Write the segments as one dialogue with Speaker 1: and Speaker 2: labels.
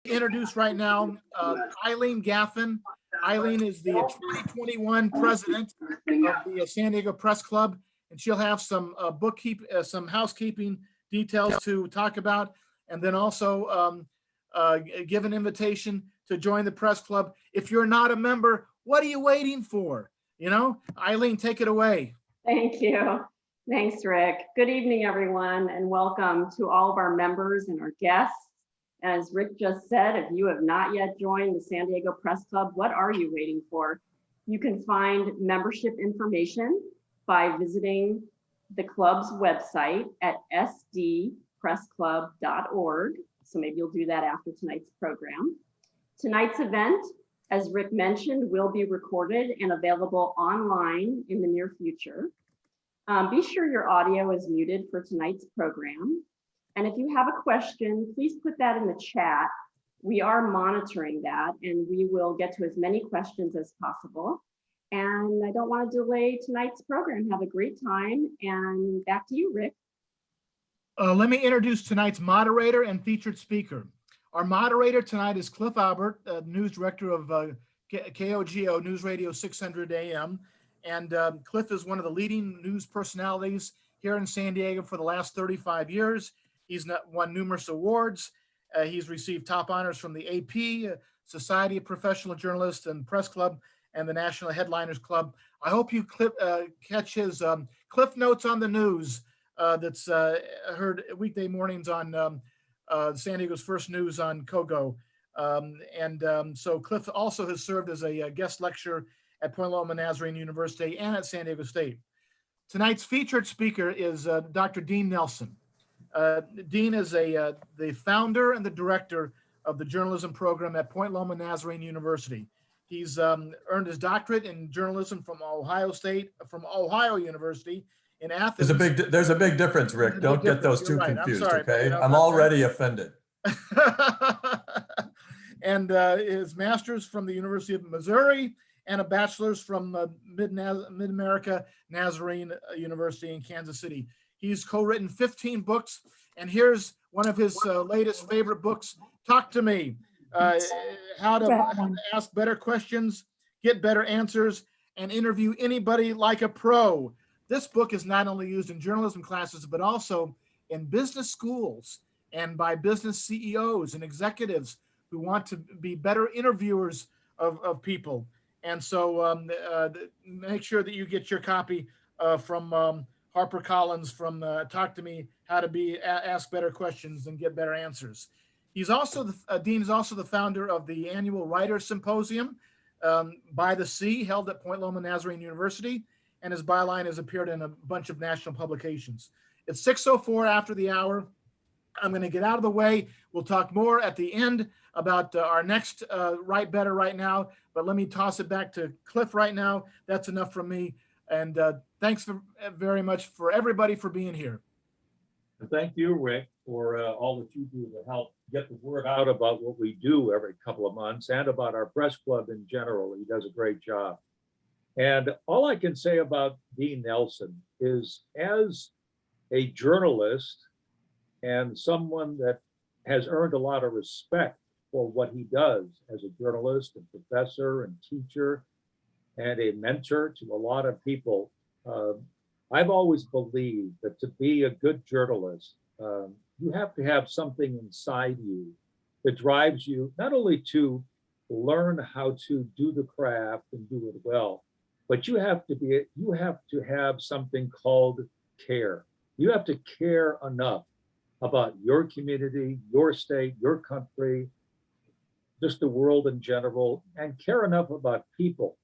Speaker 1: Introduce right now Eileen Gaffin. Eileen is the 2021 president of the San Diego Press Club, and she'll have some some housekeeping details to talk about, and then also give an invitation to join the press club. If you're not a member, what are you waiting for? You know, Eileen, take it away.
Speaker 2: Thank you. Thanks, Rick. Good evening, everyone, and welcome to all of our members and our guests. As Rick just said, if you have not yet joined the San Diego Press Club, what are you waiting for? You can find membership information by visiting the club's website at sdpressclub.org. So maybe you'll do that after tonight's program. Tonight's event, as Rick mentioned, will be recorded and available online in the near future. Be sure your audio is muted for tonight's program. And if you have a question, please put that in the chat. We are monitoring that and we will get to as many questions as possible. And I don't want to delay tonight's program. Have a great time, and back to you, Rick.
Speaker 1: Let me introduce tonight's moderator and featured speaker. Our moderator tonight is Cliff Albert, news director of KOGO News Radio 600 AM. And Cliff is one of the leading news personalities here in San Diego for the last 35 years. He's won numerous awards. He's received top honors from the AP, Society of Professional Journalists and Press Club, and the National Headliners Club. I hope you catch his Cliff Notes on the News that's heard weekday mornings on San Diego's First News on KOGO. So Cliff also has served as a guest lecturer at Point Loma Nazarene University and at San Diego State. Tonight's featured speaker is Dr. Dean Nelson. Dean is the founder and the director of the journalism program at Point Loma Nazarene University. He's earned his doctorate in journalism from Ohiouniversity in Athens.
Speaker 3: There's a big difference, Rick. Don't get those two confused, okay? I'm already offended.
Speaker 1: And his master's from the University of Missouri and a bachelor's from MidAmerica Nazarene University in Kansas City. He's co-written 15 books, and here's one of his latest favorite books, Talk to Me, how to ask better questions, get better answers, and interview anybody like a pro. This book is not only used in journalism classes, but also in business schools and by business CEOs and executives who want to be better interviewers of people. And so make sure that you get your copy from Harper Collins from Talk to Me, how to ask better questions and get better answers. He's also, Dean is also the founder of the annual Writers Symposium by the Sea, held at Point Loma Nazarene University, and his byline has appeared in a bunch of national publications. It's 6:04 after the hour. I'm going to get out of the way. We'll talk more at the end about our next Write Better right now, but let me toss it back to Cliff right now. That's enough from me. And thanks very much for everybody for being here.
Speaker 4: Thank you, Rick, for all that you do to help get the word out about what we do every couple of months and about our press club in general. He does a great job. And all I can say about Dean Nelson is, as a journalist and someone that has earned a lot of respect for what he does as a journalist and professor and teacher and a mentor to a lot of people, I've always believed that to be a good journalist, you have to have something inside you that drives you not only to learn how to do the craft and do it well, but you have to have something called care. You have to care enough about your community, your state, your country, just the world in general, and care enough about people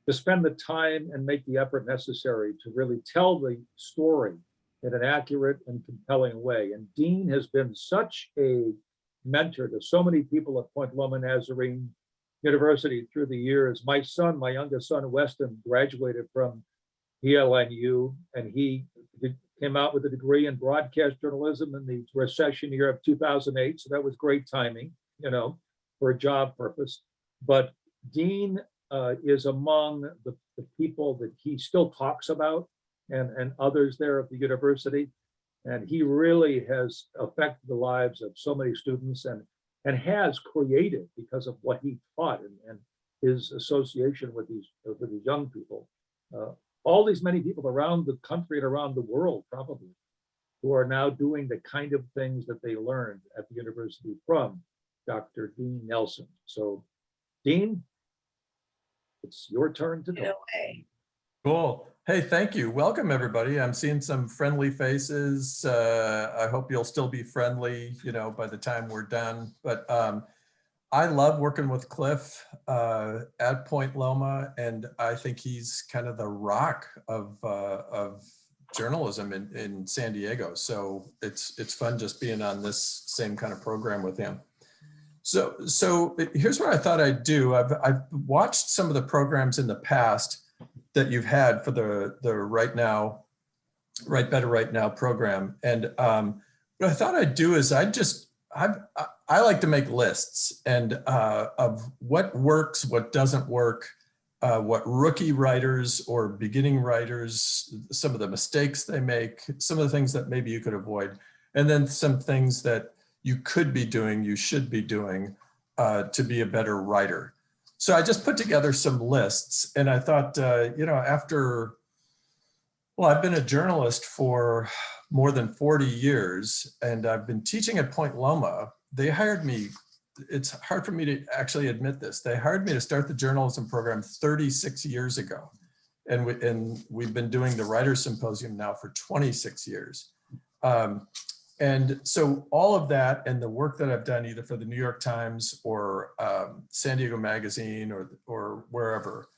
Speaker 4: to spend the time and make the effort necessary to really tell the story in an accurate and compelling way. And Dean has been such a mentor to so many people at Point Loma Nazarene University through the years. My youngest son, Weston, graduated from PLNU, and he came out with a degree in broadcast journalism in the recession year of 2008. So that was great timing, for a job purpose. But Dean is among the people that he still talks about and others there at the university. And he really has affected the lives of so many students. And and has created because of what he taught and his association with these young people. All these many people around the country and around the world probably who are now doing the kind of things that they learned at the university from Dr. Dean Nelson. So Dean, it's your turn to go.
Speaker 3: Cool. Hey, thank you. Welcome, everybody. I'm seeing some friendly faces. I hope you'll still be friendly, by the time we're done. But I love working with Cliff at Point Loma, and I think he's kind of the rock of journalism in San Diego. So it's fun just being on this same kind of program with him. So here's what I thought I'd do. I've watched some of the programs in the past that you've had for the Right Better Right Now program. And what I thought I'd do is I like to make lists and of what works, what doesn't work, what rookie writers or beginning writers, some of the mistakes they make, some of the things that maybe you could avoid, and then some things that you could be doing, you should be doing to be a better writer. So I just put together some lists, and I thought, I've been a journalist for more than 40 years, and I've been teaching at Point Loma. They hired me. It's hard for me to actually admit this. They hired me to start the journalism program 36 years ago. And we've been doing the Writers Symposium now for 26 years. And so all of that and the work that I've done either for the New York Times or San Diego Magazine or wherever,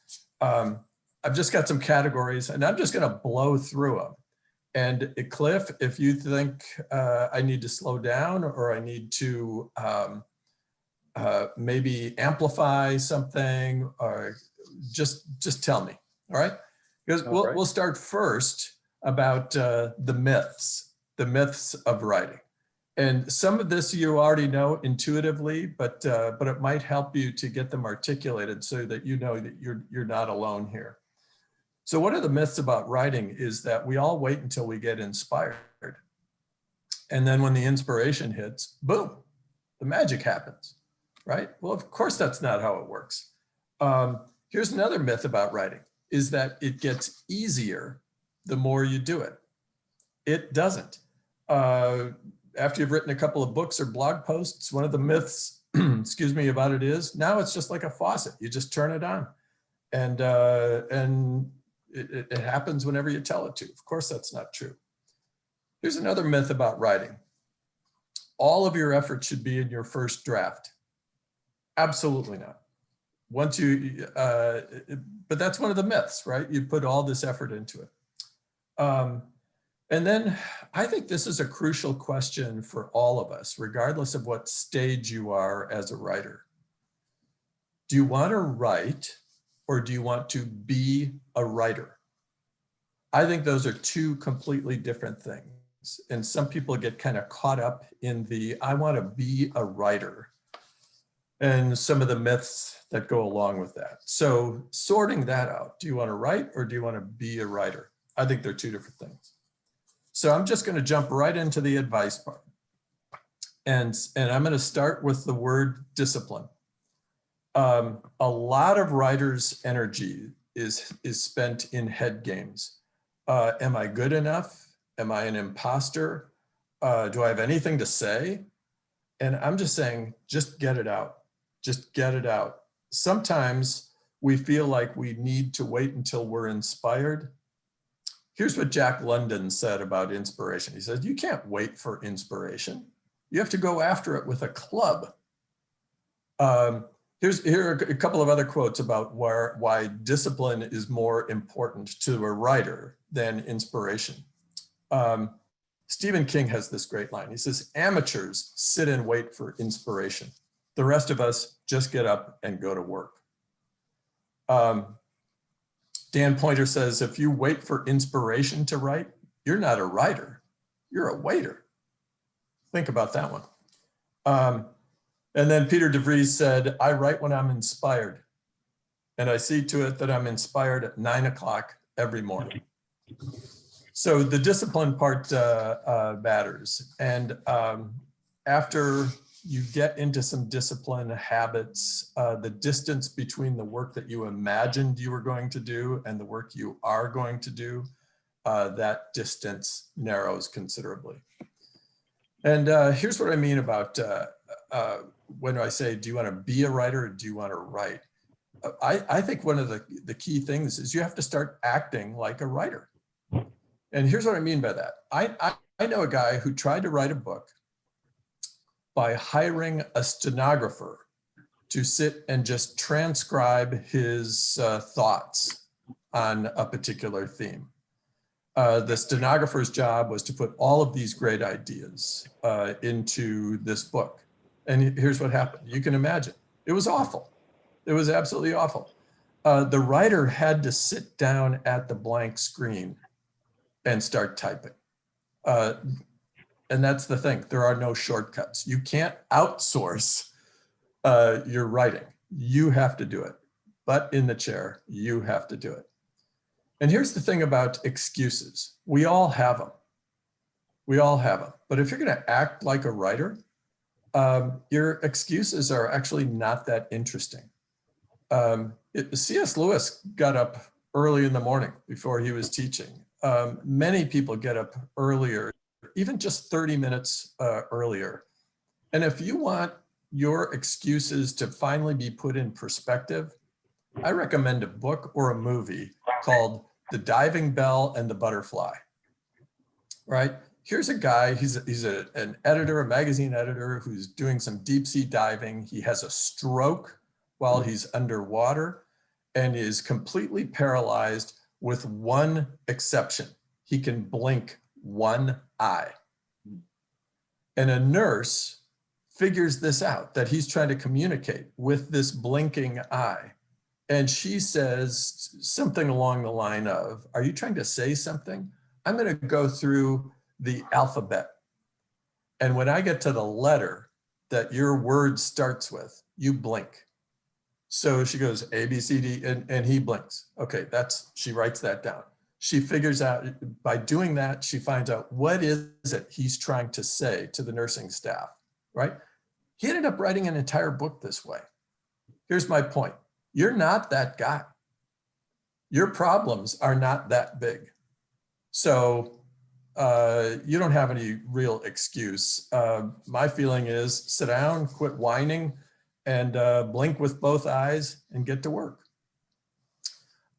Speaker 3: I've just got some categories and I'm just gonna blow through them. And Cliff, if you think I need to slow down or I need to maybe amplify something, or just tell me, all right? Because we'll start first about the myths of writing. And some of this you already know intuitively, but it might help you to get them articulated so that you know that you're not alone here. So one of the myths about writing is that we all wait until we get inspired. And then when the inspiration hits, boom, the magic happens, right? Well, of course, that's not how it works. Here's another myth about writing, is that it gets easier the more you do it. It doesn't. After you've written a couple of books or blog posts, one of the myths, excuse me, about it is now it's just like a faucet. You just turn it on, and it happens whenever you tell it to. Of course, that's not true. Here's another myth about writing. All of your effort should be in your first draft. Absolutely not. Once you, but that's one of the myths, right? You put all this effort into it. And then I think this is a crucial question for all of us, regardless of what stage you are as a writer. Do you want to write or do you want to be a writer? I think those are two completely different things. And some people get kind of caught up in the, I want to be a writer, and some of the myths that go along with that. So sorting that out, do you want to write or do you want to be a writer? I think they're two different things. So I'm just going to jump right into the advice part. And I'm going to start with the word discipline. A lot of writers' energy is spent in head games. Am I good enough? Am I an imposter? Do I have anything to say? And I'm just saying, just get it out. Just get it out. Sometimes we feel like we need to wait until we're inspired. Here's what Jack London said about inspiration. He said, you can't wait for inspiration. You have to go after it with a club. Here are a couple of other quotes about why discipline is more important to a writer than inspiration. Stephen King has this great line. He says, amateurs sit and wait for inspiration. The rest of us just get up and go to work. Dan Pointer says, if you wait for inspiration to write, you're not a writer, you're a waiter. Think about that one. And then Peter DeVries said, I write when I'm inspired, and I see to it that I'm inspired at 9 o'clock every morning. So the discipline part matters. And after you get into some discipline habits. The distance between the work that you imagined you were going to do and the work you are going to do, that distance narrows considerably. And here's what I mean about when I say, do you want to be a writer or do you want to write? I think one of the key things is you have to start acting like a writer. And here's what I mean by that. I know a guy who tried to write a book by hiring a stenographer to sit and just transcribe his thoughts on a particular theme. The stenographer's job was to put all of these great ideas into this book. And here's what happened. You can imagine. It was awful. It was absolutely awful. The writer had to sit down at the blank screen and start typing. And that's the thing. There are no shortcuts. You can't outsource your writing. You have to do it. Butt in the chair, you have to do it. And here's the thing about excuses. We all have them. We all have them. But if you're going to act like a writer, your excuses are actually not that interesting. C.S. Lewis got up early in the morning before he was teaching. Many people get up earlier, even just 30 minutes earlier. And if you want your excuses to finally be put in perspective, I recommend a book or a movie called The Diving Bell and the Butterfly, right? Here's a guy, he's an editor, a magazine editor who's doing some deep sea diving. He has a stroke while he's underwater and is completely paralyzed with one exception. He can blink one eye. And a nurse figures this out, that he's trying to communicate with this blinking eye. And she says something along the line of, are you trying to say something? I'm going to go through the alphabet. And when I get to the letter that your word starts with, you blink. So she goes A, B, C, D, and he blinks. Okay, she writes that down. She figures out, by doing that, she finds out what is it he's trying to say to the nursing staff, right? He ended up writing an entire book this way. Here's my point. You're not that guy. Your problems are not that big. So you don't have any real excuse. My feeling is sit down, quit whining, and blink with both eyes and get to work.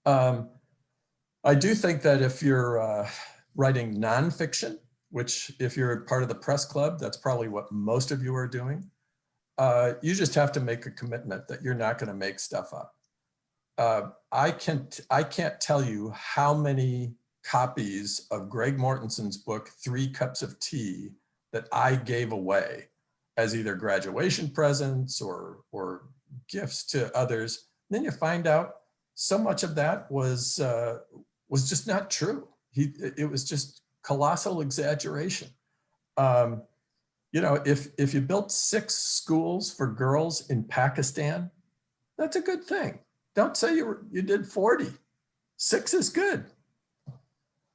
Speaker 3: I do think that if you're writing nonfiction, which if you're part of the press club, that's probably what most of you are doing, you just have to make a commitment that you're not going to make stuff up. I can't tell you how many copies of Greg Mortenson's book, 3 Cups of Tea, that I gave away as either graduation presents or gifts to others. And then you find out so much of that was just not true. It was just colossal exaggeration. You know, if you built 6 schools for girls in Pakistan, that's a good thing. Don't say you did 40. 6 is good.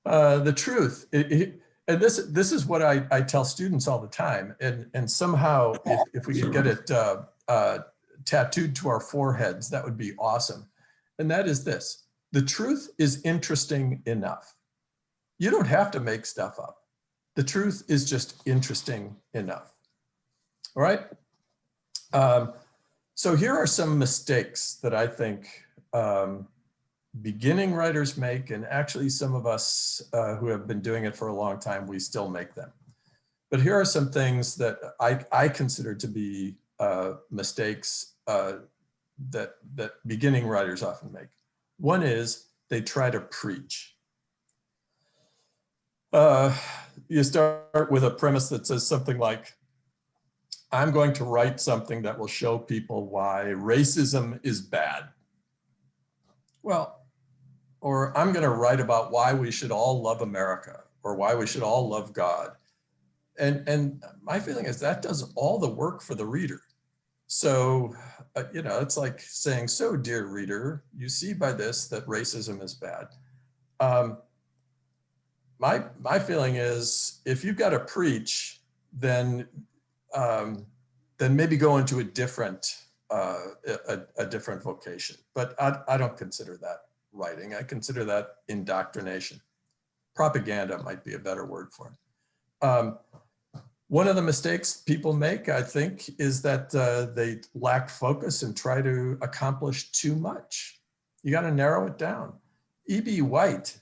Speaker 3: The truth, and this is what I tell students all the time, and somehow if we could get it tattooed to our foreheads, that would be awesome. And that is this: the truth is interesting enough. You don't have to make stuff up. The truth is just interesting enough. All right. So here are some mistakes that I think beginning writers make, and actually some of us who have been doing it for a long time, we still make them. But here are some things that I consider to be mistakes that beginning writers often make. One is they try to preach. You start with a premise that says something like, I'm going to write something that will show people why racism is bad. Well, or I'm going to write about why we should all love America, or why we should all love God. And my feeling is that does all the work for the reader. So, you know, it's like saying, so dear reader, you see by this that racism is bad. My feeling is if you've got to preach, then then maybe go into a different vocation. But I don't consider that writing. I consider that indoctrination. Propaganda might be a better word for it. One of the mistakes people make, I think, is that they lack focus and try to accomplish too much. You got to narrow it down. E.B. White,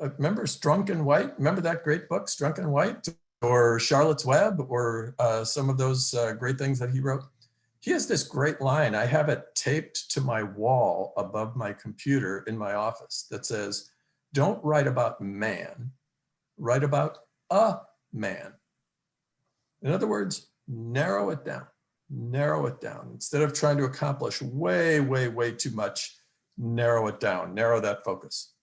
Speaker 3: remember Strunk and White? Remember that great book, Strunk and White? Or Charlotte's Web, or some of those great things that he wrote? He has this great line. I have it taped to my wall above my computer in my office that says, don't write about man, write about a man. In other words, narrow it down, narrow it down. Instead of trying to accomplish way, way, way too much, narrow it down, narrow that focus.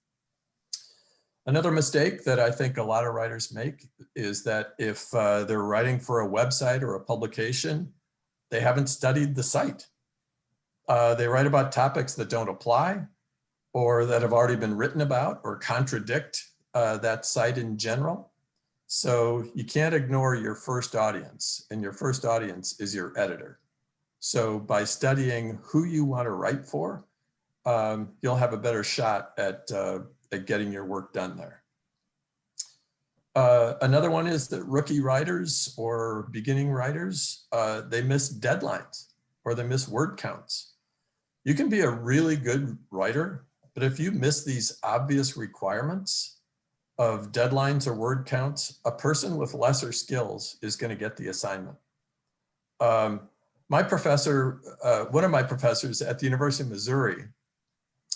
Speaker 3: Another mistake that I think a lot of writers make is that if they're writing for a website or a publication, they haven't studied the site. They write about topics that don't apply or that have already been written about or contradict that site in general. So you can't ignore your first audience, and your first audience is your editor. So by studying who you want to write for, you'll have a better shot at getting your work done there. Another one is that rookie writers or beginning writers, they miss deadlines or they miss word counts. You can be a really good writer, but if you miss these obvious requirements of deadlines or word counts, a person with lesser skills is going to get the assignment. My professor, one of my professors at the University of Missouri,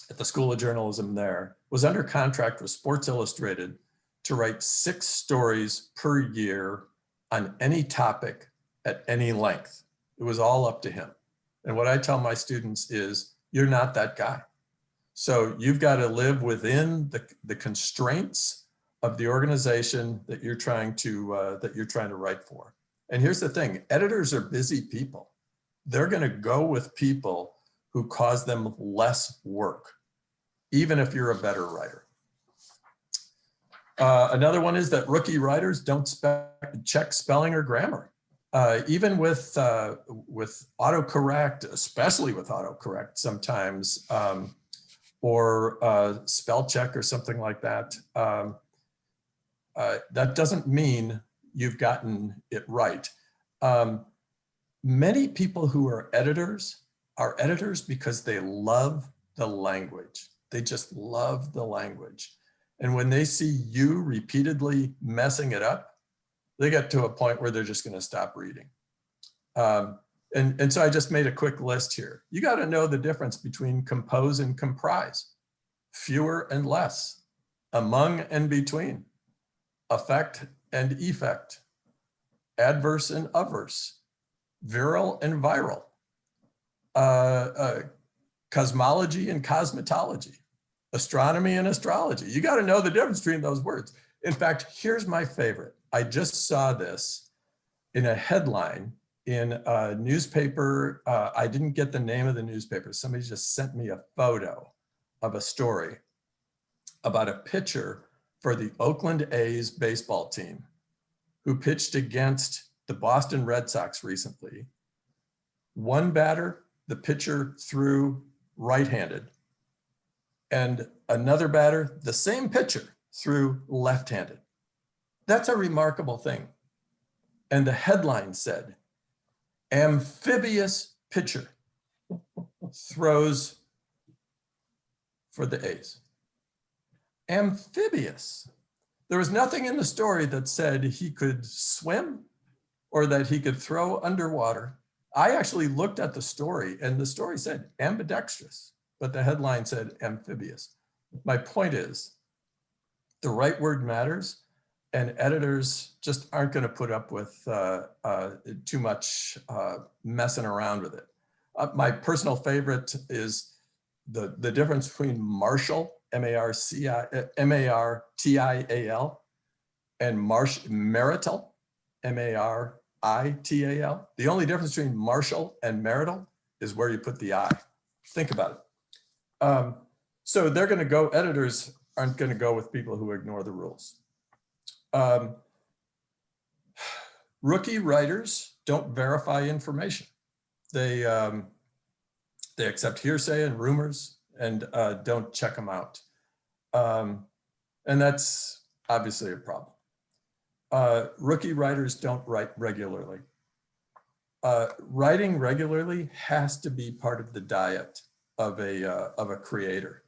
Speaker 3: at the School of Journalism there, was under contract with Sports Illustrated to write 6 stories per year on any topic at any length. It was all up to him. And what I tell my students is, you're not that guy. So you've got to live within the constraints of the organization that you're trying to write for. And here's the thing, editors are busy people. They're going to go with people who cause them less work, even if you're a better writer. Another one is that rookie writers don't check spelling or grammar. Even with autocorrect, especially with autocorrect sometimes, or spell check or something like that, that doesn't mean you've gotten it right. Many people who are editors because they love the language. They just love the language. And when they see you repeatedly messing it up, they get to a point where they're just going to stop reading. And so I just made a quick list here. You got to know the difference between compose and comprise, fewer and less, among and between, affect and effect, adverse and averse, virile and viral, cosmology and cosmetology, astronomy and astrology. You got to know the difference between those words. In fact, here's my favorite. I just saw this in a headline in a newspaper. I didn't get the name of the newspaper. Somebody just sent me a photo of a story about a pitcher for the Oakland A's baseball team who pitched against the Boston Red Sox recently. One batter, the pitcher threw right-handed, and another batter, the same pitcher, threw left-handed. That's a remarkable thing. And the headline said, amphibious pitcher throws for the A's. Amphibious. There was nothing in the story that said he could swim or that he could throw underwater. I actually looked at the story and the story said ambidextrous, but the headline said amphibious. My point is, the right word matters, and editors just aren't going to put up with too much messing around with it. My personal favorite is the difference between Martial, M-A-R-T-I-A-L, and marital, M-A-R-I-T-A-L. The only difference between Martial and marital is where you put the I. Think about it. So they're going to go, editors aren't going to go with people who ignore the rules. Rookie writers don't verify information. They accept hearsay and rumors and don't check them out. And that's obviously a problem. Rookie writers don't write regularly. Writing regularly has to be part of the diet of a creator.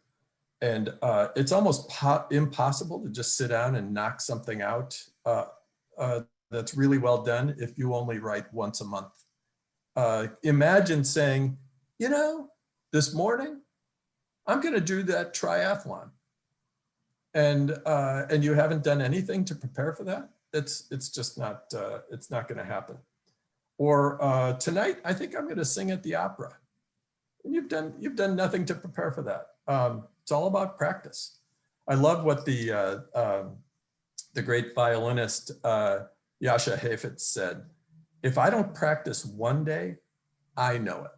Speaker 3: And it's almost impossible to just sit down and knock something out that's really well done if you only write once a month. Imagine saying, you know, this morning, I'm gonna do that triathlon. And you haven't done anything to prepare for that? It's just not, it's not gonna happen. Or tonight, I think I'm gonna sing at the opera. And you've done nothing to prepare for that. It's all about practice. I love what the great violinist Jascha Heifetz said. If I don't practice one day, I know it.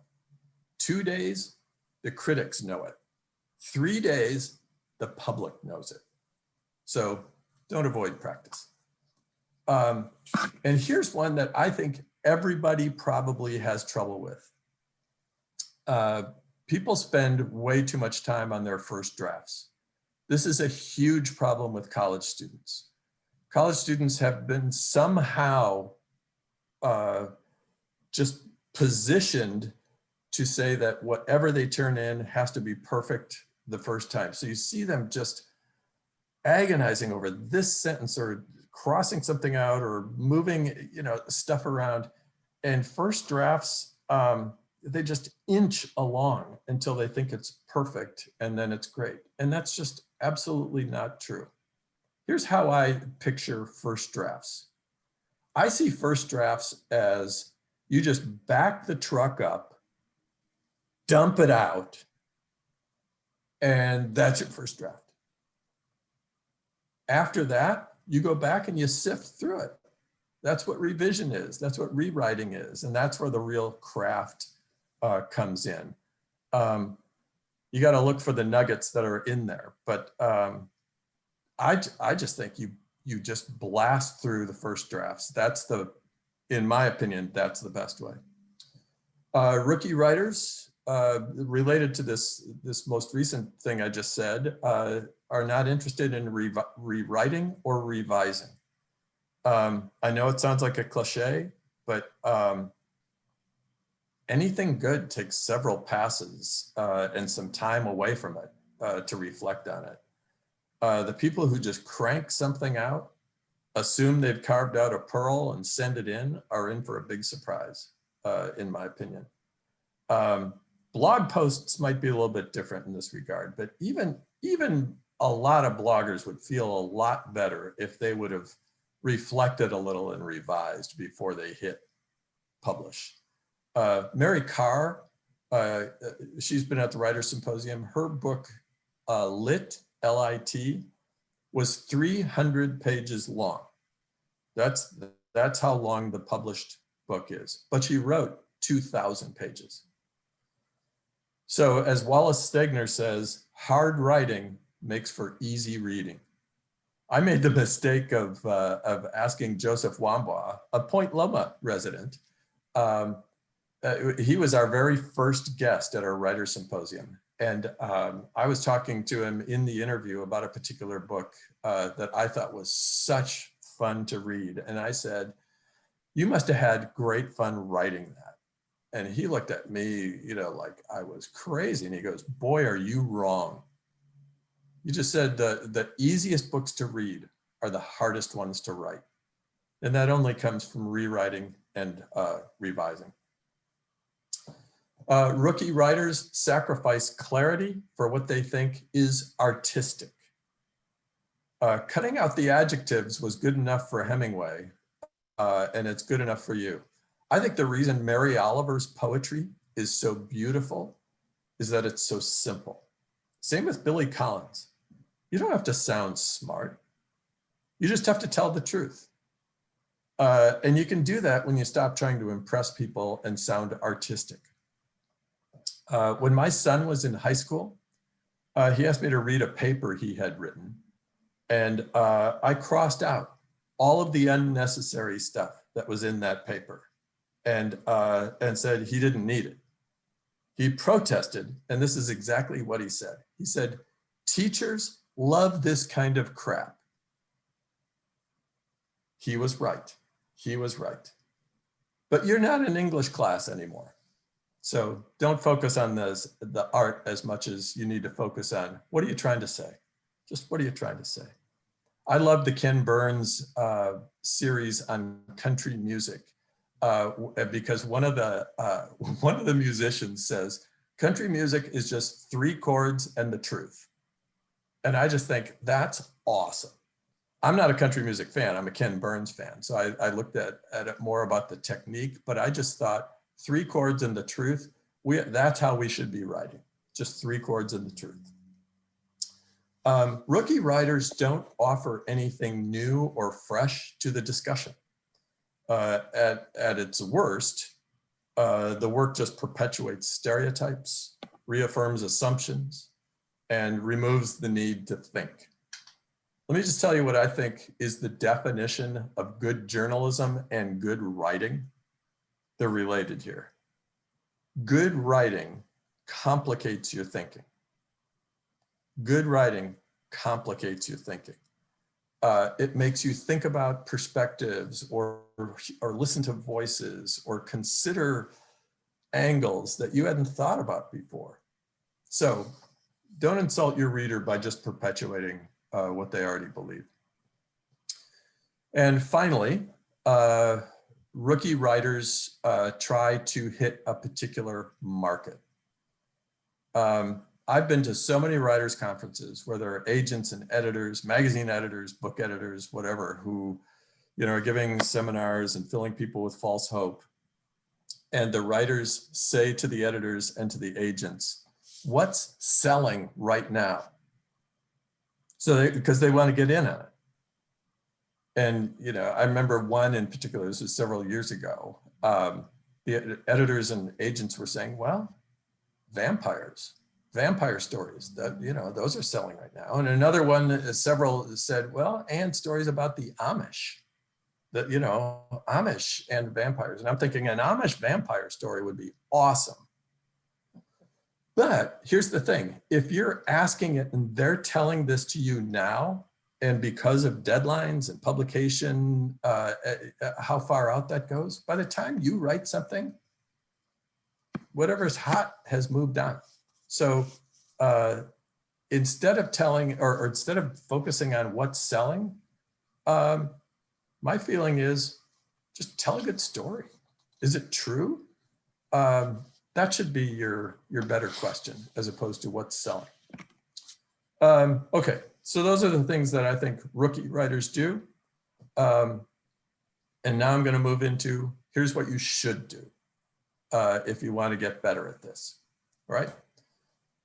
Speaker 3: 2 days, the critics know it. 3 days, the public knows it. So don't avoid practice. And here's one that I think everybody probably has trouble with. People spend way too much time on their first drafts. This is a huge problem with college students. College students have been somehow just positioned to say that whatever they turn in has to be perfect the first time. So you see them just agonizing over this sentence or crossing something out or moving, you know, stuff around. And first drafts, they just inch along until they think it's perfect and then it's great. And that's just absolutely not true. Here's how I picture first drafts. I see first drafts as you just back the truck up, dump it out, and that's your first draft. After that, you go back and you sift through it. That's what revision is. That's what rewriting is. And that's where the real craft comes in. You got to look for the nuggets that are in there. But I just think you just blast through the first drafts. That's in my opinion, that's the best way. Rookie writers, related to this most recent thing I just said, are not interested in rewriting or revising. I know it sounds like a cliche, but anything good takes several passes and some time away from it to reflect on it. The people who just crank something out, assume they've carved out a pearl and send it in, are in for a big surprise, in my opinion. Blog posts might be a little bit different in this regard, but even a lot of bloggers would feel a lot better if they would have reflected a little and revised before they hit publish. Mary Carr, she's been at the Writers' Symposium. Her book, Lit, L-I-T, was 300 pages long. That's how long the published book is. But she wrote 2,000 pages. So as Wallace Stegner says, hard writing makes for easy reading. I made the mistake of asking Joseph Wambois, a Point Loma resident. He was our very first guest at our Writers' Symposium. And I was talking to him in the interview about a particular book that I thought was such fun to read. And I said, you must have had great fun writing that. And he looked at me, you know, like I was crazy. And he goes, boy, are you wrong. You just said the easiest books to read are the hardest ones to write. And that only comes from rewriting and revising. Rookie writers sacrifice clarity for what they think is artistic. Cutting out the adjectives was good enough for Hemingway, and it's good enough for you. I think the reason Mary Oliver's poetry is so beautiful is that it's so simple. Same with Billy Collins. You don't have to sound smart. You just have to tell the truth. And you can do that when you stop trying to impress people and sound artistic. When my son was in high school, he asked me to read a paper he had written. And I crossed out all of the unnecessary stuff that was in that paper. and said he didn't need it. He protested, and this is exactly what he said. He said, teachers love this kind of crap. He was right. He was right. But you're not in English class anymore. So don't focus on the art as much as you need to focus on what are you trying to say? Just what are you trying to say? I love the Ken Burns series on country music because one of the musicians says, country music is just 3 chords and the truth. And I just think that's awesome. I'm not a country music fan, I'm a Ken Burns fan. So I looked at it more about the technique, but I just thought 3 chords and the truth, that's how we should be writing, just 3 chords and the truth. Rookie writers don't offer anything new or fresh to the discussion. At its worst, the work just perpetuates stereotypes, reaffirms assumptions, and removes the need to think. Let me just tell you what I think is the definition of good journalism and good writing. They're related here. Good writing complicates your thinking. Good writing complicates your thinking. It makes you think about perspectives or listen to voices or consider angles that you hadn't thought about before. So don't insult your reader by just perpetuating what they already believe. And finally, rookie writers try to hit a particular market. I've been to so many writers' conferences where there are agents and editors, magazine editors, book editors, whatever, who are giving seminars and filling people with false hope. And the writers say to the editors and to the agents, what's selling right now? So because they want to get in on it. And I remember one in particular, this was several years ago, the editors and agents were saying, well, vampire stories, that those are selling right now. And another one, several said, well, and stories about the Amish, that Amish and vampires. And I'm thinking an Amish vampire story would be awesome. But here's the thing, if you're asking it and they're telling this to you now, and because of deadlines and publication, how far out that goes, by the time you write something, whatever's hot has moved on. So instead of telling, or instead of focusing on what's selling, my feeling is just tell a good story. Is it true? That should be your better question as opposed to what's selling. Okay, so those are the things that I think rookie writers do. And now I'm going to move into here's what you should do if you want to get better at this, right?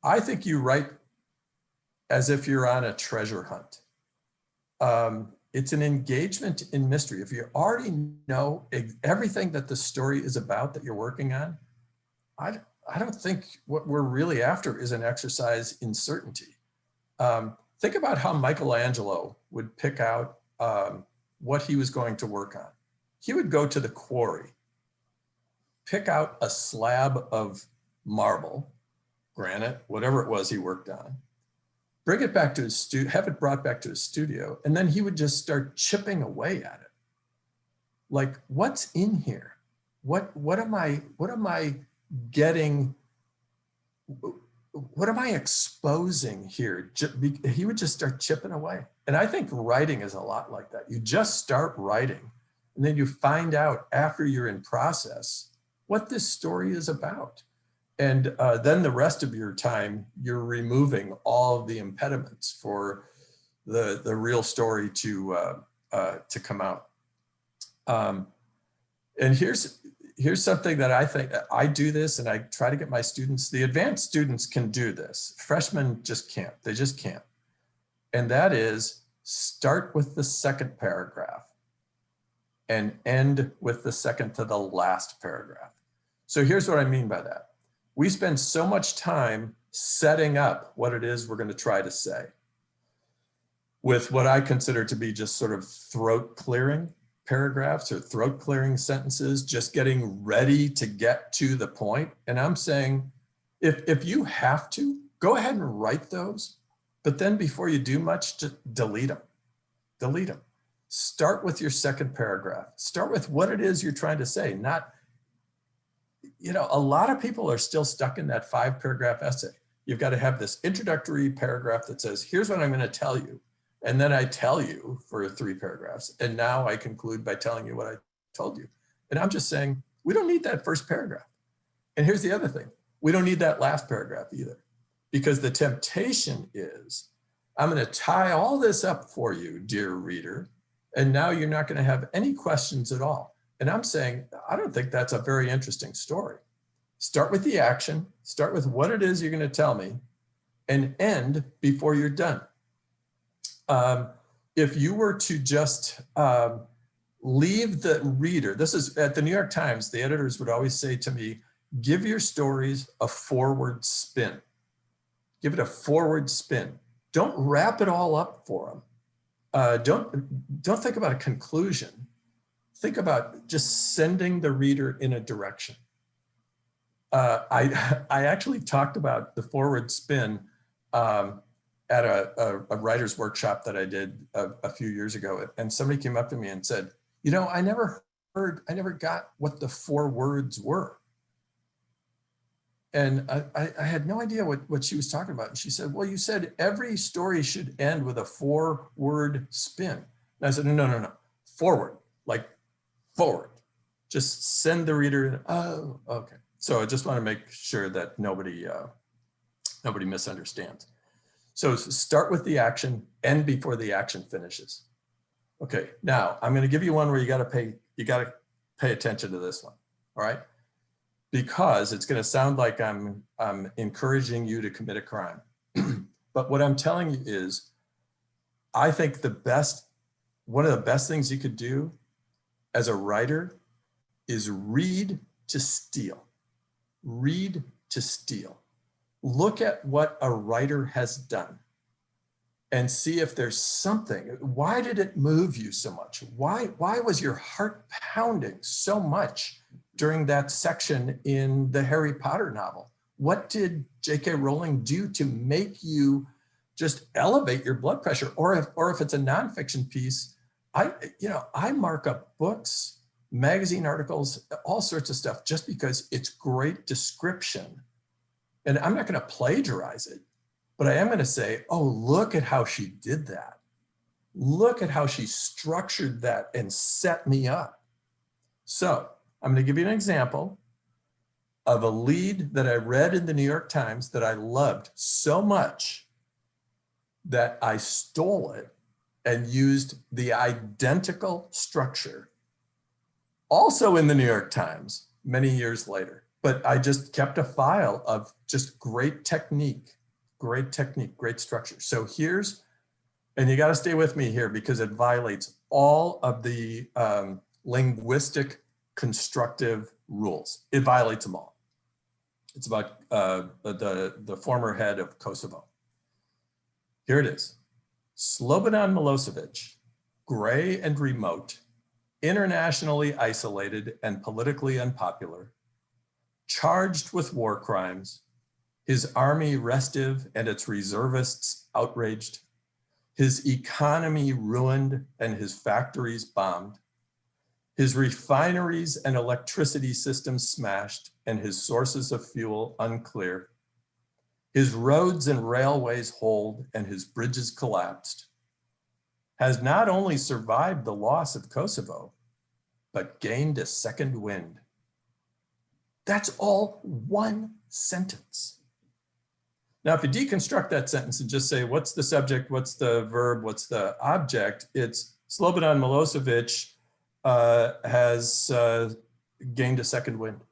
Speaker 3: I think you write as if you're on a treasure hunt. It's an engagement in mystery. If you already know everything that the story is about that you're working on, I don't think what we're really after is an exercise in certainty. Think about how Michelangelo would pick out what he was going to work on. He would go to the quarry, pick out a slab of marble, granite, whatever it was he worked on, bring it back to his studio, have it brought back to his studio, and then he would just start chipping away at it. Like, what's in here? What am I getting? What am I exposing here? He would just start chipping away. And I think writing is a lot like that. You just start writing, and then you find out after you're in process what this story is about. And then the rest of your time, you're removing all of the impediments for the real story to come out. And here's something that I think, I do this and I try to get my students, the advanced students can do this. Freshmen just can't, they just can't. And that is start with the second paragraph and end with the second to the last paragraph. So here's what I mean by that. We spend so much time setting up what it is we're going to try to say with what I consider to be just sort of throat clearing. paragraphs or throat clearing sentences, just getting ready to get to the point. And I'm saying, if you have to, go ahead and write those, but then before you do much, just delete them. Delete them. Start with your second paragraph. Start with what it is you're trying to say. Not, a lot of people are still stuck in that 5-paragraph essay. You've got to have this introductory paragraph that says, here's what I'm going to tell you. And then I tell you for 3 paragraphs. And now I conclude by telling you what I told you. And I'm just saying, we don't need that first paragraph. And here's the other thing. We don't need that last paragraph either, because the temptation is, I'm going to tie all this up for you, dear reader. And now you're not going to have any questions at all. And I'm saying, I don't think that's a very interesting story. Start with the action, start with what it is you're going to tell me, and end before you're done. If you were to just leave the reader, this is at the New York Times, the editors would always say to me, give your stories a forward spin. Give it a forward spin. Don't wrap it all up for them. Don't think about a conclusion. Think about just sending the reader in a direction. I actually talked about the forward spin at a writer's workshop that I did a few years ago. And somebody came up to me and said, I never got what the 4 words were. And I had no idea what she was talking about. And she said, well, you said every story should end with a 4-word spin. And I said, no, forward, like forward. Just send the reader in. Oh, okay. So I just want to make sure that nobody misunderstands. So start with the action, end before the action finishes. Okay, now I'm going to give you one where you got to pay attention to this one. All right, because it's going to sound like I'm encouraging you to commit a crime. But what I'm telling you is, I think one of the best things you could do as a writer is read to steal. Read to steal. Look at what a writer has done and see if there's something. Why did it move you so much? Why was your heart pounding so much during that section in the Harry Potter novel? What did J.K. Rowling do to make you just elevate your blood pressure? Or if it's a nonfiction piece, I mark up books, magazine articles, all sorts of stuff, just because it's great description. And I'm not going to plagiarize it, but I am going to say, oh, look at how she did that. Look at how she structured that and set me up. So I'm going to give you an example of a lead that I read in the New York Times that I loved so much that I stole it and used the identical structure, also in the New York Times many years later. But I just kept a file of just great technique, great structure. So and you got to stay with me here because it violates all of the linguistic constructive rules. It violates them all. It's about the former head of Kosovo. Here it is. Slobodan Milosevic, gray and remote, internationally isolated and politically unpopular, charged with war crimes, his army restive and its reservists outraged, his economy ruined and his factories bombed, his refineries and electricity systems smashed and his sources of fuel unclear, his roads and railways holed and his bridges collapsed, has not only survived the loss of Kosovo, but gained a second wind. That's all one sentence. Now, if you deconstruct that sentence and just say, what's the subject, what's the verb, what's the object, it's Slobodan Milosevic has gained a second wind.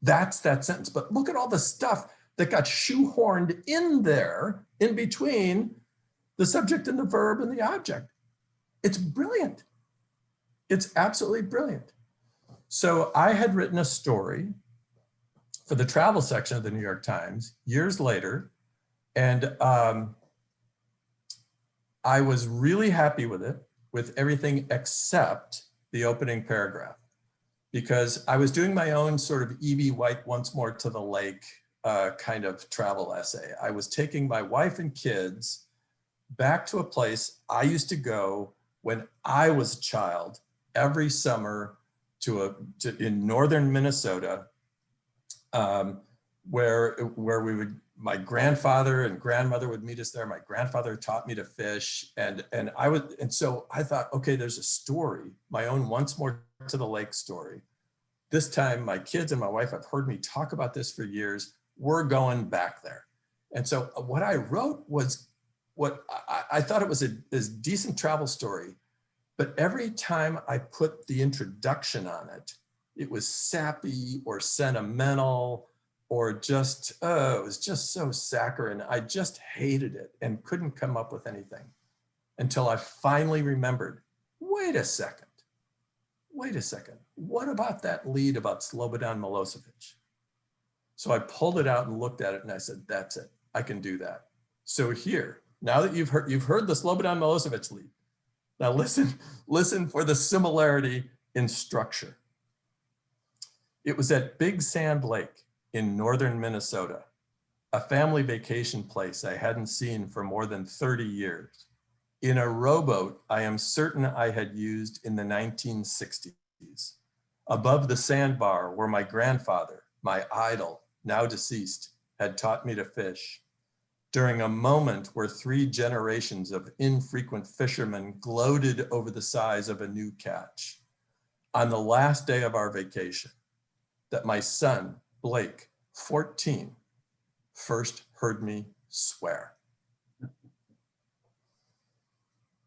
Speaker 3: That's that sentence. But look at all the stuff that got shoehorned in there in between the subject and the verb and the object. It's brilliant. It's absolutely brilliant. So I had written a story for the travel section of the New York Times years later, and I was really happy with it, with everything except the opening paragraph, because I was doing my own sort of E.B. White Once More to the Lake kind of travel essay. I was taking my wife and kids back to a place I used to go when I was a child every summer in northern Minnesota, where we would, my grandfather and grandmother would meet us there. My grandfather taught me to fish, and so I thought, okay, there's a story, my own Once More to the Lake story. This time, my kids and my wife have heard me talk about this for years. We're going back there. And so what I wrote was what I thought it was a decent travel story, but every time I put the introduction on it, it was sappy or sentimental or just, it was just so saccharine. I just hated it and couldn't come up with anything until I finally remembered, wait a second. What about that lead about Slobodan Milosevic? So I pulled it out and looked at it and I said, that's it, I can do that. So here, now that you've heard the Slobodan Milosevic lead, now listen for the similarity in structure. It was at Big Sand Lake in northern Minnesota, a family vacation place I hadn't seen for more than 30 years. In a rowboat I am certain I had used in the 1960s, above the sandbar where my grandfather, my idol, now deceased, had taught me to fish, during a moment where 3 generations of infrequent fishermen gloated over the size of a new catch. On the last day of our vacation, that my son, Blake, 14, first heard me swear.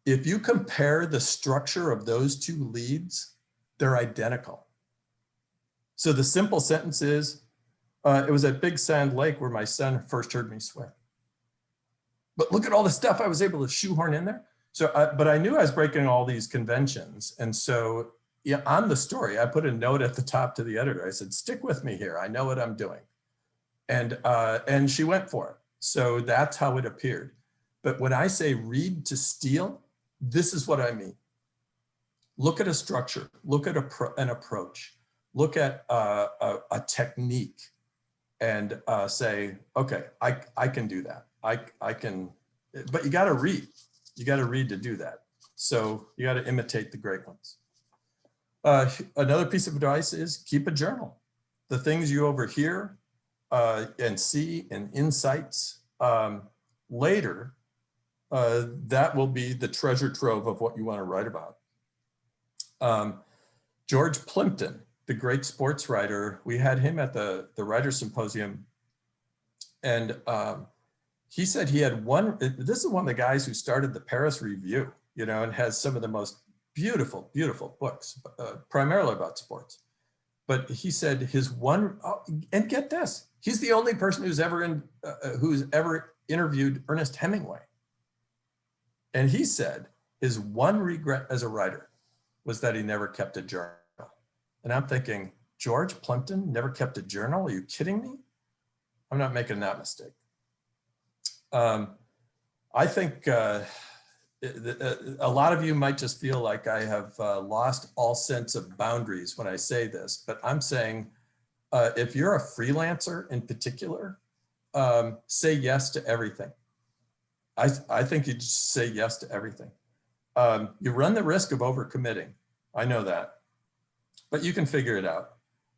Speaker 3: If you compare the structure of those 2 leads, they're identical. So the simple sentence is, it was at Big Sand Lake where my son first heard me swear. But look at all the stuff I was able to shoehorn in there. So, but I knew I was breaking all these conventions. And so yeah, on the story, I put a note at the top to the editor. I said, stick with me here. I know what I'm doing. And she went for it. So that's how it appeared. But when I say read to steal, this is what I mean. Look at a structure, look at an approach, look at a technique and say, okay, I can do that. I can, but you got to read. You got to read to do that. So you got to imitate the great ones. Another piece of advice is keep a journal. The things you overhear and see and insights later, that will be the treasure trove of what you want to write about. George Plimpton, the great sports writer, we had him at the Writers' Symposium, and he said he had this is one of the guys who started the Paris Review, you know, and has some of the most beautiful, beautiful books, primarily about sports. But he said his and get this, he's the only person who's ever interviewed Ernest Hemingway. And he said his one regret as a writer was that he never kept a journal. And I'm thinking, George Plimpton never kept a journal? Are you kidding me? I'm not making that mistake. I think a lot of you might just feel like I have lost all sense of boundaries when I say this, but I'm saying if you're a freelancer in particular, say yes to everything. I think you just say yes to everything. You run the risk of overcommitting. I know that, but you can figure it out.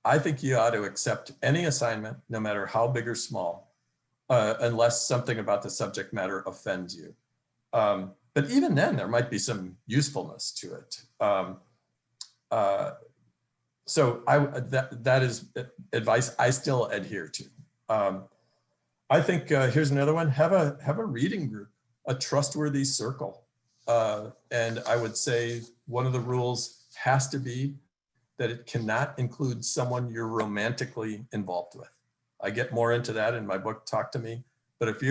Speaker 3: I think you ought to accept any assignment, no matter how big or small, unless something about the subject matter offends you. But even then, there might be some usefulness to it. So that is advice I still adhere to. I think here's another one: have a reading group, a trustworthy circle, and I would say one of the rules has to be that it cannot include someone you're romantically involved with. I get more into that in my book, Talk to Me. But if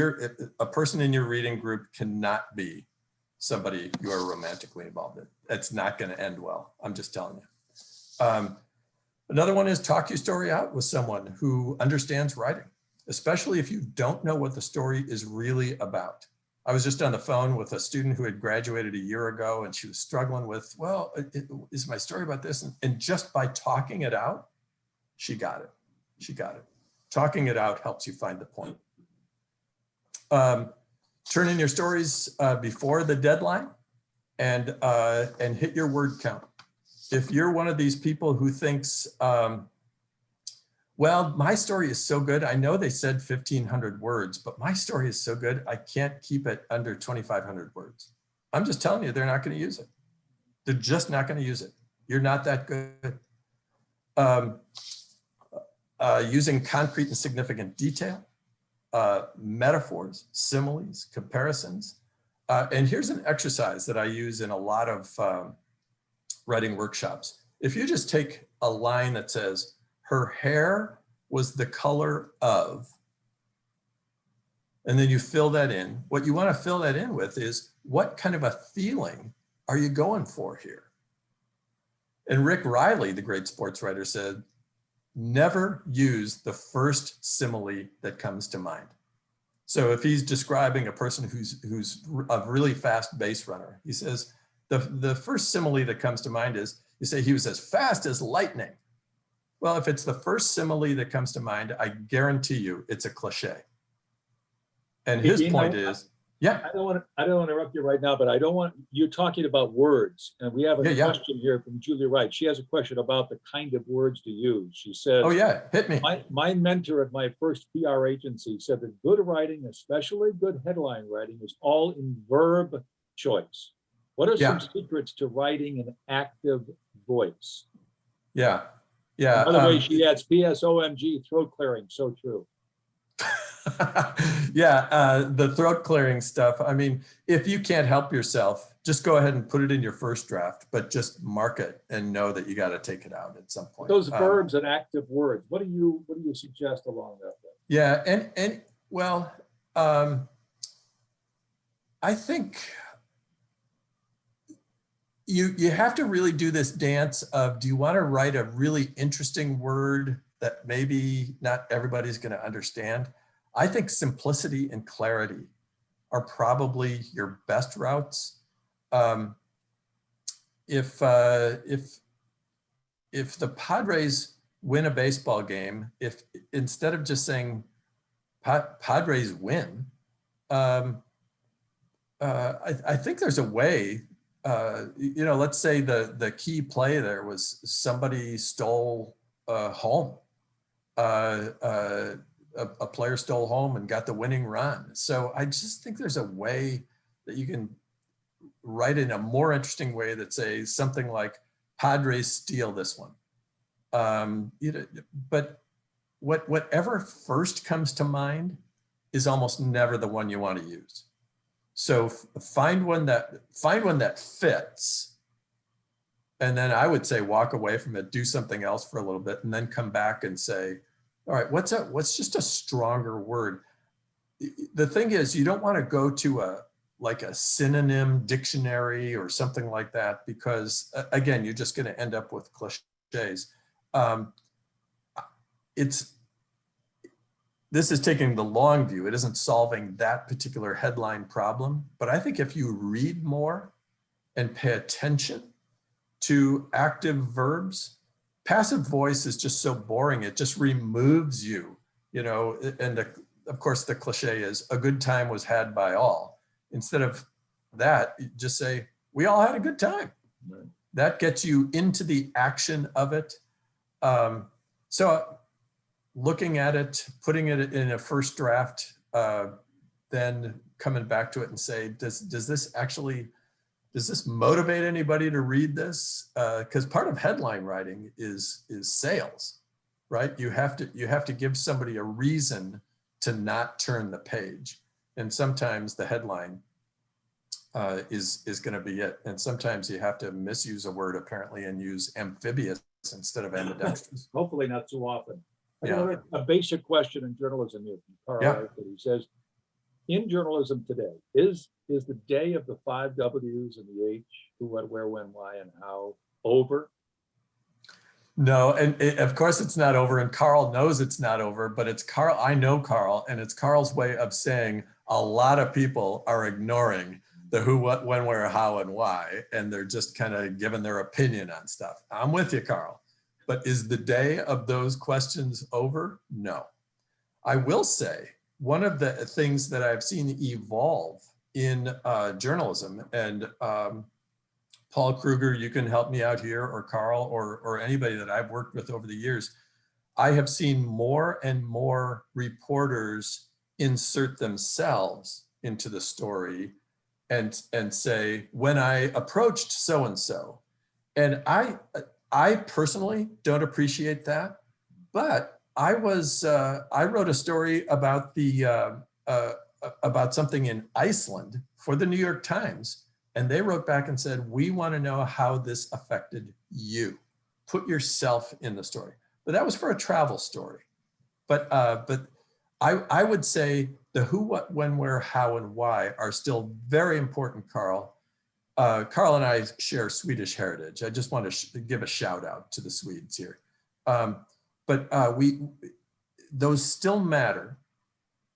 Speaker 3: a person in your reading group cannot be somebody you are romantically involved in, it's not going to end well. I'm just telling you. Another one is talk your story out with someone who understands writing, especially if you don't know what the story is really about. I was just on the phone with a student who had graduated a year ago, and she was struggling with, well, is my story about this? And just by talking it out, she got it. She got it. Talking it out helps you find the point. Turn in your stories before the deadline and hit your word count. If you're one of these people who thinks, well, my story is so good. I know they said 1,500 words, but my story is so good, I can't keep it under 2,500 words. I'm just telling you, they're not going to use it. They're just not going to use it. You're not that good. Using concrete and significant detail, metaphors, similes, comparisons. And here's an exercise that I use in a lot of writing workshops. If you just take a line that says, her hair was the color of, and then you fill that in. What you want to fill that in with is, what kind of a feeling are you going for here? And Rick Riley, the great sports writer, said, never use the first simile that comes to mind. So if he's describing a person who's a really fast base runner, he says, the first simile that comes to mind is, you say he was as fast as lightning. Well, if it's the first simile that comes to mind, I guarantee you it's a cliche. And his point is, yeah.
Speaker 4: I don't want to interrupt you right now, but you're talking about words, and we have a question here from Julia Wright. She has a question about the kind of words to use. She says, oh
Speaker 3: yeah, hit me.
Speaker 4: My mentor at my first PR agency said that good writing, especially good headline writing, is all in verb choice. What are some secrets to writing an active voice?
Speaker 3: Yeah. Yeah.
Speaker 4: By the way, she adds, P.S. OMG, throat clearing. So true.
Speaker 3: Yeah, the throat clearing stuff. I mean, if you can't help yourself, just go ahead and put it in your first draft, but just mark it and know that you got to take it out at some point.
Speaker 4: Those verbs and active words. What do you suggest along that way?
Speaker 3: Yeah, and well, I think you have to really do this dance of, do you want to write a really interesting word that maybe not everybody's going to understand? I think simplicity and clarity are probably your best routes. If the Padres win a baseball game, if instead of just saying Padres win, I think there's a way. Let's say the key play there was somebody stole home. A player stole home and got the winning run. So I just think there's a way that you can write in a more interesting way that says something like Padres steal this one. But whatever first comes to mind is almost never the one you want to use. So find one that fits, and then I would say walk away from it, do something else for a little bit, and then come back and say, all right, what's just a stronger word? The thing is, you don't want to go to a synonym dictionary or something like that, because again, you're just going to end up with cliches. This is taking the long view. It isn't solving that particular headline problem, but I think if you read more and pay attention to active verbs, passive voice is just so boring. It just removes you, and of course the cliche is a good time was had by all. Instead of that, you just say, we all had a good time. Right. That gets you into the action of it. So looking at it, putting it in a first draft, then coming back to it and say, does this motivate anybody to read this? Because part of headline writing is sales, right? You have to give somebody a reason to not turn the page, and sometimes the headline is going to be it, and sometimes you have to misuse a word apparently and use amphibious instead of ambidextrous.
Speaker 4: Hopefully not too often.
Speaker 3: Yeah.
Speaker 4: A basic question in journalism here from Carl. Yeah. He says, in journalism today, is the day of the 5 W's and the H, who, what, where, when, why, and how over?
Speaker 3: No, and of course it's not over, and Carl knows it's not over, but it's Carl, I know Carl, and it's Carl's way of saying, a lot of people are ignoring the who, what, when, where, how, and why, and they're just kind of giving their opinion on stuff. I'm with you, Carl. But is the day of those questions over? No. I will say one of the things that I've seen evolve in journalism, and Paul Kruger, you can help me out here, or Carl, or anybody that I've worked with over the years, I have seen more and more reporters insert themselves into the story and say, when I approached so-and-so, and I personally don't appreciate that, but I wrote a story about about something in Iceland for the New York Times, and they wrote back and said, we want to know how this affected you. Put yourself in the story. But that was for a travel story. But I would say the who, what, when, where, how, and why are still very important, Carl. Carl and I share Swedish heritage. I just want to give a shout out to the Swedes here. But those still matter.